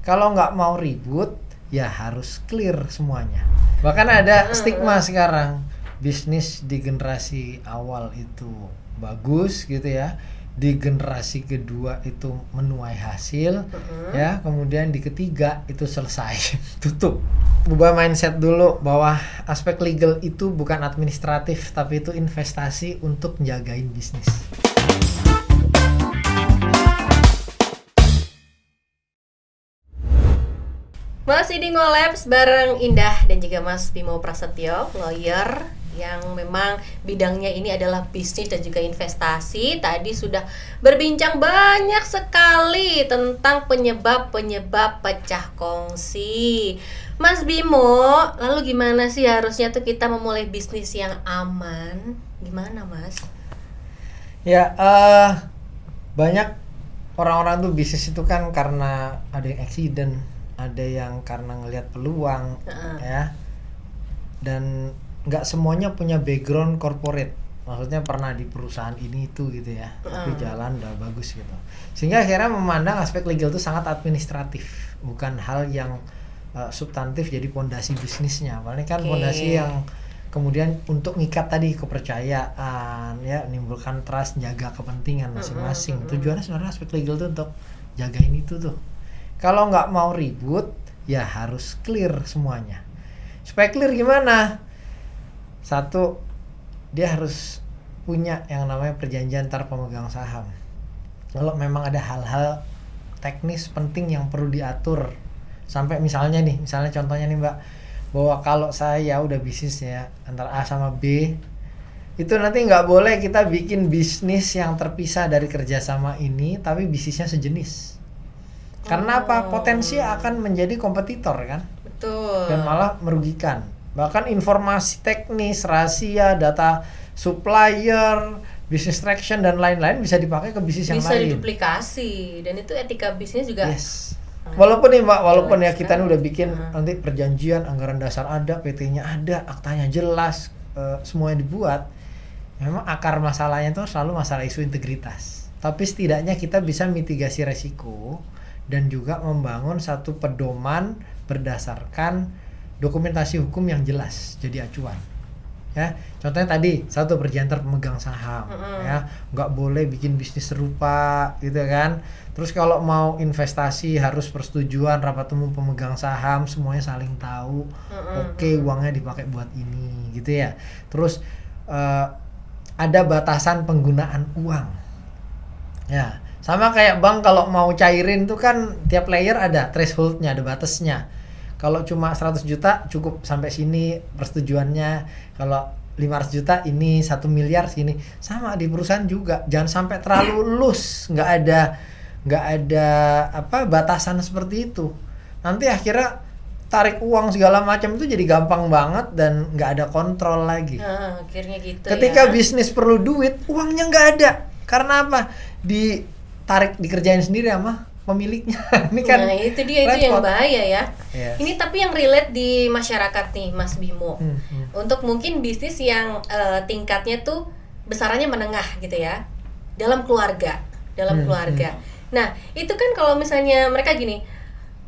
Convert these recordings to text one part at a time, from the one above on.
Kalau nggak mau ribut, ya harus clear semuanya. Bahkan ada stigma sekarang, bisnis di generasi awal itu bagus gitu ya, di generasi kedua itu menuai hasil, ya, kemudian di ketiga itu selesai, tutup. Ubah mindset dulu bahwa aspek legal itu bukan administratif, tapi itu investasi untuk njagain bisnis. Masih di Ngolabs bareng Indah dan juga Mas Bimo Prasetyo, lawyer yang memang bidangnya ini adalah bisnis dan juga investasi. Tadi sudah berbincang banyak sekali tentang penyebab-penyebab pecah kongsi. Mas Bimo, lalu gimana sih harusnya tuh kita memulai bisnis yang aman? Gimana, Mas? Ya, banyak orang-orang tuh bisnis itu kan karena ada yang accident, ada yang karena ngelihat peluang, ya. Dan nggak semuanya punya background corporate. Maksudnya pernah di perusahaan ini itu gitu ya. Tapi jalan udah bagus gitu. Sehingga akhirnya memandang aspek legal itu sangat administratif, bukan hal yang substantif jadi pondasi bisnisnya. Paling kan pondasi yang kemudian untuk ngikat tadi kepercayaan, ya, menimbulkan trust, jaga kepentingan masing-masing. Tujuannya sebenarnya aspek legal itu untuk jagain itu tuh. Kalau nggak mau ribut, ya harus clear semuanya. Supaya clear gimana? Satu, dia harus punya yang namanya perjanjian antar pemegang saham. Kalau memang ada hal-hal teknis penting yang perlu diatur, sampai misalnya contohnya nih Mbak, bahwa kalau saya udah bisnis ya antara A sama B, itu nanti nggak boleh kita bikin bisnis yang terpisah dari kerjasama ini, tapi bisnisnya sejenis. Karena apa? Potensi akan menjadi kompetitor kan? Betul. Dan malah merugikan. Bahkan informasi teknis, rahasia, data supplier, business traction dan lain-lain bisa dipakai ke bisnis yang lain. Bisa diduplikasi, dan itu etika bisnis juga. Yes. Walaupun nih Mbak, ya kita udah bikin nanti perjanjian, anggaran dasar ada, PT-nya ada, aktanya jelas, semuanya dibuat. Memang akar masalahnya itu selalu masalah isu integritas. Tapi setidaknya kita bisa mitigasi resiko dan juga membangun satu pedoman berdasarkan dokumentasi hukum yang jelas jadi acuan. Ya, contohnya tadi satu perjanjian antar pemegang saham, ya, nggak boleh bikin bisnis serupa gitu kan. Terus kalau mau investasi harus persetujuan rapat umum pemegang saham, semuanya saling tahu. Oke, uangnya dipakai buat ini gitu ya. Terus ada batasan penggunaan uang. Ya, sama kayak bank kalau mau cairin tuh kan tiap layer ada thresholdnya, ada batasnya. Kalau cuma 100 juta cukup sampai sini persetujuannya. Kalau 500 juta ini 1 miliar sini. Sama di perusahaan juga. Jangan sampai terlalu loose, nggak ada batasan seperti itu. Nanti akhirnya tarik uang segala macam itu jadi gampang banget dan nggak ada kontrol lagi. Akhirnya gitu. Ketika bisnis perlu duit, uangnya nggak ada. Karena apa? Ditarik, dikerjain sendiri sama pemiliknya. Ini kan itu dia, itu yang bahaya ya. Yes. Ini tapi yang relate di masyarakat nih Mas Bimo. Untuk mungkin bisnis yang tingkatnya tuh besarannya menengah gitu ya, dalam keluarga. Nah itu kan kalau misalnya mereka gini,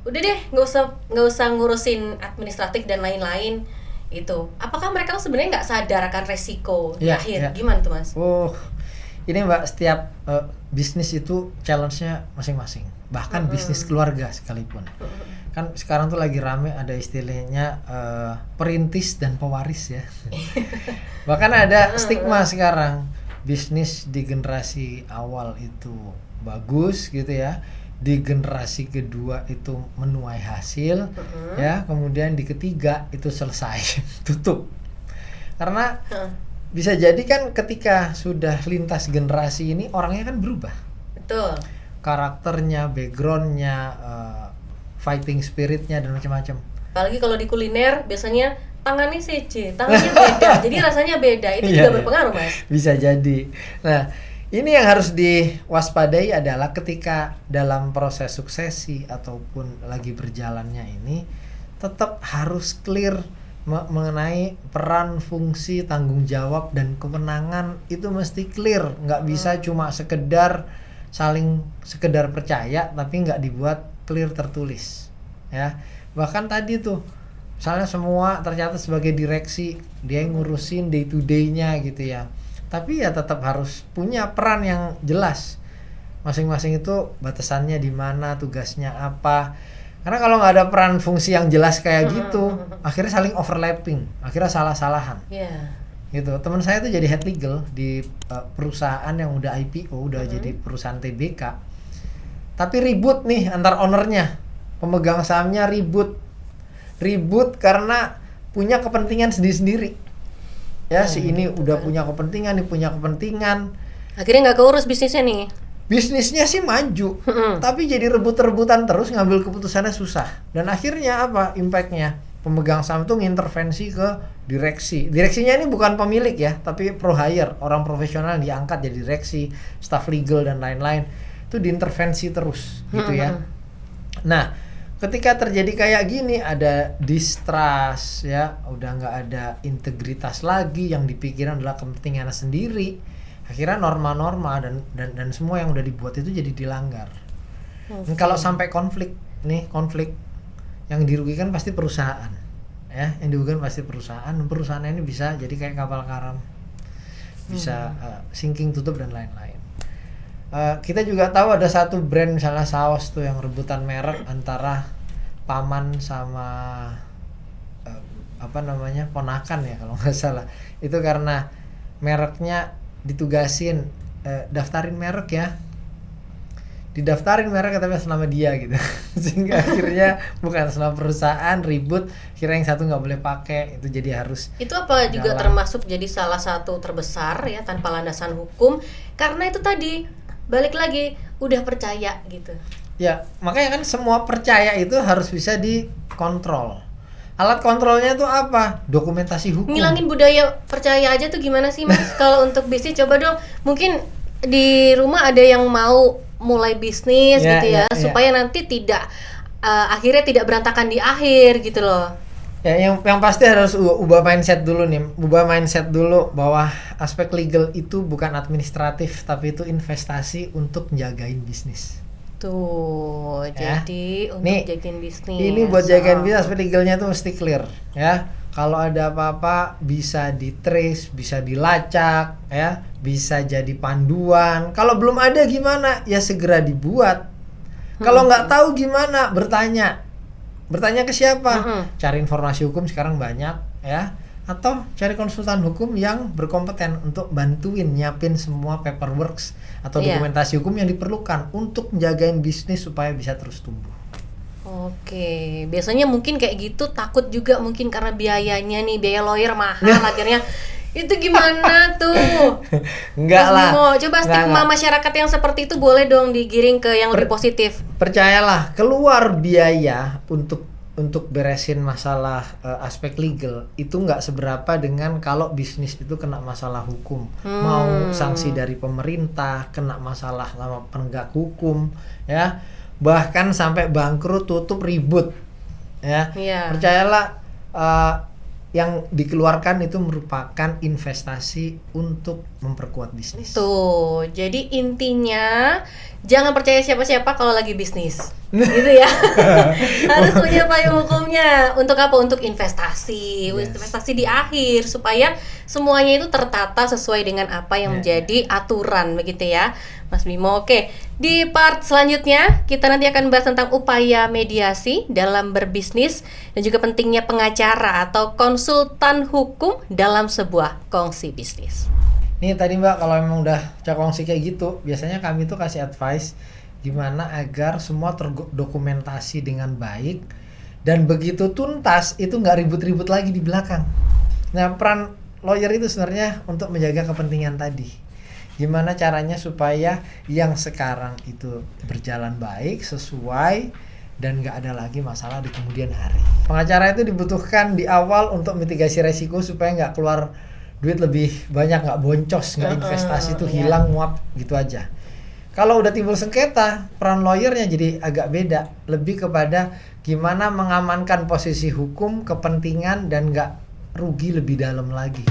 udah deh nggak usah ngurusin administratif dan lain-lain itu. Apakah mereka sebenarnya nggak sadar akan resiko di akhir? Gimana tuh Mas? Ini Mbak, setiap bisnis itu challenge-nya masing-masing. Bahkan bisnis keluarga sekalipun. Kan sekarang tuh lagi rame ada istilahnya perintis dan pewaris ya. Bahkan ada stigma sekarang, bisnis di generasi awal itu bagus gitu ya. Di generasi kedua itu menuai hasil, ya, kemudian di ketiga itu selesai, tutup. Karena bisa jadi kan ketika sudah lintas generasi ini orangnya kan berubah. Betul. Karakternya, backgroundnya, fighting spiritnya dan macam-macam. Apalagi kalau di kuliner biasanya tangannya CC, tangannya beda, jadi rasanya beda. Itu juga berpengaruh Mas. Bisa jadi. Nah, ini yang harus diwaspadai adalah ketika dalam proses suksesi ataupun lagi berjalannya ini tetap harus clear mengenai peran, fungsi, tanggung jawab dan kewenangan. Itu mesti clear, nggak bisa cuma sekedar percaya tapi nggak dibuat clear tertulis, ya. Bahkan tadi tuh, misalnya semua tercatat sebagai direksi, dia yang ngurusin day to day-nya gitu ya. Tapi ya tetap harus punya peran yang jelas. Masing-masing itu batasannya di mana, tugasnya apa. Karena kalau nggak ada peran fungsi yang jelas kayak gitu, akhirnya saling overlapping, akhirnya salah-salahan. Yeah. Gitu. Teman saya tuh jadi head legal di perusahaan yang udah IPO, udah jadi perusahaan TBK. Tapi ribut nih antar ownernya, pemegang sahamnya ribut karena punya kepentingan sendiri-sendiri. Ya si ini udah punya kepentingan, ini punya kepentingan. Akhirnya nggak keurus bisnisnya nih. Bisnisnya sih maju, tapi jadi rebut-rebutan terus, ngambil keputusannya susah. Dan akhirnya apa impact-nya? Pemegang saham tuh ngintervensi ke direksi. Direksinya ini bukan pemilik ya, tapi pro hire, orang profesional diangkat jadi direksi, staff legal dan lain-lain. Itu diintervensi terus gitu ya. Nah, ketika terjadi kayak gini, ada distrust ya, udah nggak ada integritas lagi, yang dipikirkan adalah kepentingannya sendiri. Akhirnya norma-norma dan semua yang udah dibuat itu jadi dilanggar. Dan kalau sampai konflik, yang dirugikan pasti perusahaan, ya. Yang dirugikan pasti perusahaan. Perusahaan ini bisa jadi kayak kapal karam, bisa sinking, tutup dan lain-lain. Kita juga tahu ada satu brand misalnya saus tuh yang rebutan merek antara paman sama ponakan ya kalau nggak salah. Itu karena mereknya ditugasin daftarin merek ya. Didaftarin merek tapi atas nama dia gitu. Sehingga akhirnya bukan atas nama perusahaan, ribut, kira yang satu nggak boleh pakai, itu jadi harus. Itu apa juga termasuk jadi salah satu terbesar ya tanpa landasan hukum, karena itu tadi balik lagi udah percaya gitu. Ya, makanya kan semua percaya itu harus bisa dikontrol. Alat kontrolnya itu apa? Dokumentasi hukum. Ngilangin budaya percaya aja tuh gimana sih Mas? Kalau untuk bisnis coba dong, mungkin di rumah ada yang mau mulai bisnis gitu ya, supaya nanti tidak akhirnya tidak berantakan di akhir gitu loh. Ya, yang pasti harus ubah mindset dulu nih. Ubah mindset dulu bahwa aspek legal itu bukan administratif, tapi itu investasi untuk menjagain bisnis. Tuh, ya. Jadi untuk jagain bisnis. Ini buat jagain bisnis, aspek legalnya tuh mesti clear ya. Kalau ada apa-apa bisa di-trace, bisa dilacak ya, bisa jadi panduan. Kalau belum ada gimana? Ya segera dibuat. Kalau nggak tahu gimana? Bertanya ke siapa? Cari informasi hukum sekarang banyak ya, atau cari konsultan hukum yang berkompeten untuk bantuin nyiapin semua paperwork atau dokumentasi hukum yang diperlukan untuk menjagain bisnis supaya bisa terus tumbuh. Oke, biasanya mungkin kayak gitu, takut juga mungkin karena biayanya nih, biaya lawyer mahal akhirnya. Itu gimana tuh? Enggak lah. Coba stigma masyarakat yang seperti itu boleh dong digiring ke yang lebih positif. Percayalah, keluar biaya untuk beresin masalah aspek legal itu nggak seberapa dengan kalau bisnis itu kena masalah hukum. Mau sanksi dari pemerintah, kena masalah sama penegak hukum ya. Bahkan sampai bangkrut, tutup, ribut ya. Percayalah, yang dikeluarkan itu merupakan investasi untuk memperkuat bisnis. Tuh, jadi intinya jangan percaya siapa-siapa kalau lagi bisnis. Gitu ya. Harus punya payung hukumnya. Untuk apa? Untuk investasi. Investasi di akhir supaya semuanya itu tertata sesuai dengan apa yang menjadi aturan begitu ya. Mas Bimo. Oke, di part selanjutnya kita nanti akan bahas tentang upaya mediasi dalam berbisnis dan juga pentingnya pengacara atau konsultan hukum dalam sebuah kongsi bisnis. Nih tadi Mbak, kalau memang udah kongsi kayak gitu, biasanya kami tuh kasih advice gimana agar semua terdokumentasi dengan baik dan begitu tuntas itu nggak ribut-ribut lagi di belakang. Nah, peran lawyer itu sebenarnya untuk menjaga kepentingan tadi. Gimana caranya supaya yang sekarang itu berjalan baik, sesuai, dan nggak ada lagi masalah di kemudian hari. Pengacara itu dibutuhkan di awal untuk mitigasi resiko supaya nggak keluar duit lebih banyak, nggak boncos, nggak investasi itu hilang nguap gitu aja. Kalau udah timbul sengketa, peran lawyernya jadi agak beda, lebih kepada gimana mengamankan posisi hukum, kepentingan, dan nggak rugi lebih dalam lagi.